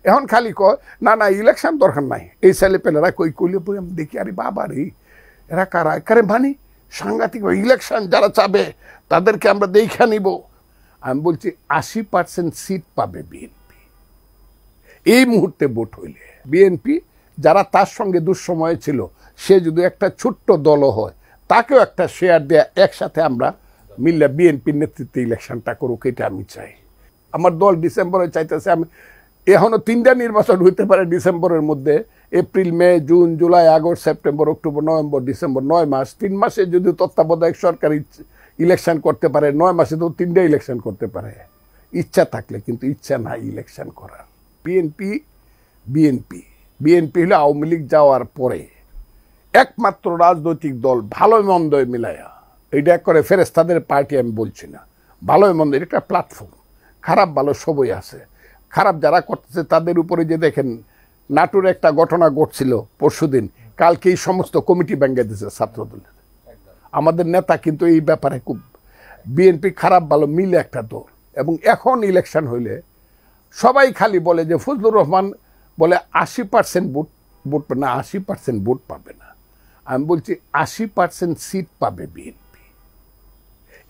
এখন খালি কয় না না ইলেকশন দরকার নাই, এই ছেলেপেলেরা কই কইলে বই আমি দেখি আরে বাবা রে এরা কারা কারে মানে সাংঘাতিক ইলেকশন যারা চাবে তাদেরকে আমরা দেখে নিব। আমি বলছি 80% সিট পাবে বিএনপি এই মুহূর্তে ভোট হইলে। বিএনপি যারা তার সঙ্গে দুঃসময়ে ছিল সে যদি একটা ছোট্ট দলও হয় তাকেও একটা শেয়ার দেয়া, একসাথে আমরা মিললে বিএনপির নেতৃত্বে ইলেকশনটা করুক, এটা আমি চাই। আমার দল ডিসেম্বরে চাইতেছে, আমি এখনও 3টা নির্বাচন হইতে পারে ডিসেম্বরের মধ্যে, April May June July August September October November December, 9 মাস। 3 মাসে যদি তত্ত্বাবধায়ক সরকার ইলেকশন করতে পারে, 9 মাসে তো 3টা ইলেকশন করতে পারে ইচ্ছা থাকলে, কিন্তু ইচ্ছা নাই ইলেকশন করার। বিএনপি হলো আওয়ামী লীগ যাওয়ার পরে একমাত্র রাজনৈতিক দল ভালোই মন্দ মিলাইয়া, এটা করে ফেরেস্তাদের পার্টি আমি বলছি না, ভালোই মন্দ এটা একটা প্ল্যাটফর্ম, খারাপ ভালো সবই আছে। খারাপ যারা করতেছে তাদের উপরে যে দেখেন নাটোরে একটা ঘটনা ঘটছিল পরশুদিন, কালকে এই সমস্ত কমিটি ভেঙে দিয়েছে ছাত্রদলের। আমাদের নেতা কিন্তু এই ব্যাপারে খুব, বিএনপি খারাপ ভালো মিলে একটা দল। এবং এখন ইলেকশন হইলে সবাই খালি বলে যে ফজলুর রহমান বলে 80% ভোট না, 80% ভোট পাবে না। আমি বলছি 80% সিট পাবে বিএনপি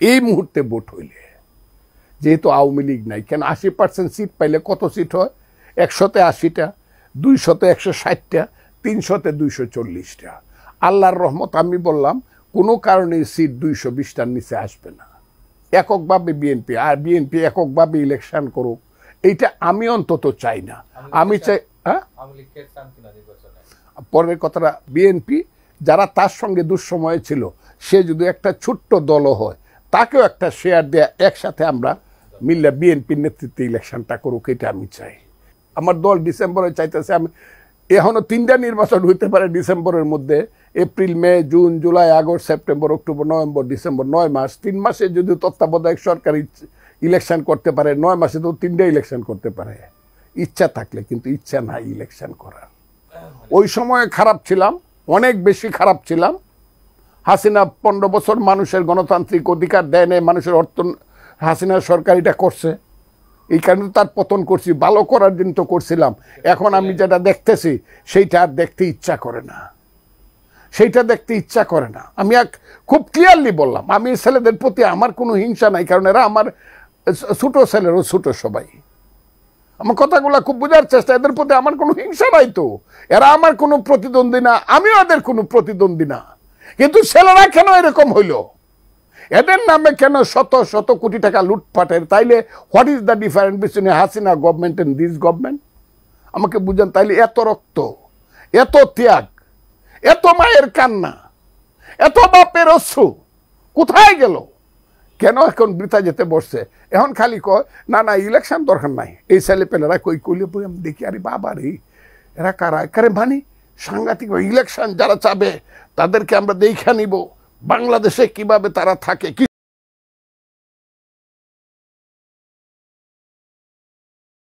এই মুহূর্তে ভোট হইলে, যেহেতু আওয়ামী লীগ নাই। কেন 80% সিট পাইলে কত সিট হয়? 100-তে 80টা, 200-তে 160টা, 300-তে 240টা। আল্লাহর রহমত আমি বললাম কোনো কারণে সিট 220টার নিচে আসবে না এককভাবে বিএনপি। আর বিএনপি এককভাবে ইলেকশন করুক, এইটা আমি অন্তত চাই না। আমি চাই পরের কথাটা, বিএনপি যারা তার সঙ্গে দুঃসময়ে ছিল সে যদি একটা ছোট্ট দলও হয় তাকেও একটা শেয়ার দেয়া, একসাথে আমরা মিললে বিএনপির নেতৃত্বে ইলেকশনটা করুক, এটা আমি চাই। আমার দল ডিসেম্বরে চাইতেছে, আমি এখনও 3টা নির্বাচন হইতে পারে ডিসেম্বরের মধ্যে, April May June July August September October November December, 9 মাস। 3 মাসে যদি তত্ত্বাবধায়ক সরকার ইলেকশন করতে পারে, 9 মাসে তো 3টা ইলেকশন করতে পারে ইচ্ছা থাকলে, কিন্তু ইচ্ছা নাই ইলেকশন করার। ওই সময় খারাপ ছিলাম, অনেক বেশি খারাপ ছিলাম। হাসিনা 15 বছর মানুষের গণতান্ত্রিক অধিকার দেয় নেই, মানুষের হাসিনা সরকার এটা করছে, এই কারণে তার পতন করছি। ভালো করার জন্য তো করছিলাম। এখন আমি যেটা দেখতেছি সেইটা আর দেখতে ইচ্ছা করে না, সেইটা দেখতে ইচ্ছা করে না। আমি খুব ক্লিয়ারলি বললাম, আমি ছেলেদের প্রতি আমার কোনো হিংসা নাই, কারণ এরা আমার ছোট ছেলেরও ছোট সবাই। আমার কথাগুলো খুব বোঝার চেষ্টা, এদের প্রতি আমার কোনো হিংসা নাই তো, এরা আমার কোনো প্রতিদ্বন্দ্বী না, আমিও এদের কোনো প্রতিদ্বন্দ্বী না। কিন্তু ছেলেরা কেন এরকম হইল? এদের নামে কেন শত শত কোটি টাকা লুটপাটের? তাইলে what is the difference between Hasina government and this government? আমাকে বুঝান। তাইলে এত রক্ত, এত ত্যাগ, এত মায়ের কান্না, এত বাপের অশ্রু কোথায় গেল? কেন এখন বৃথা যেতে বসছে? এখন খালি কয় না না ইলেকশন দরকার নাই, এই ছেলেপেলেরা কই কইলে বই আমি দেখি আরে বাবা রে এরা কারা কারে মানে সাংঘাতিক ইলেকশন যারা চাবে তাদেরকে আমরা দেখে নিব, বাংলাদেশে কিভাবে তারা থাকে।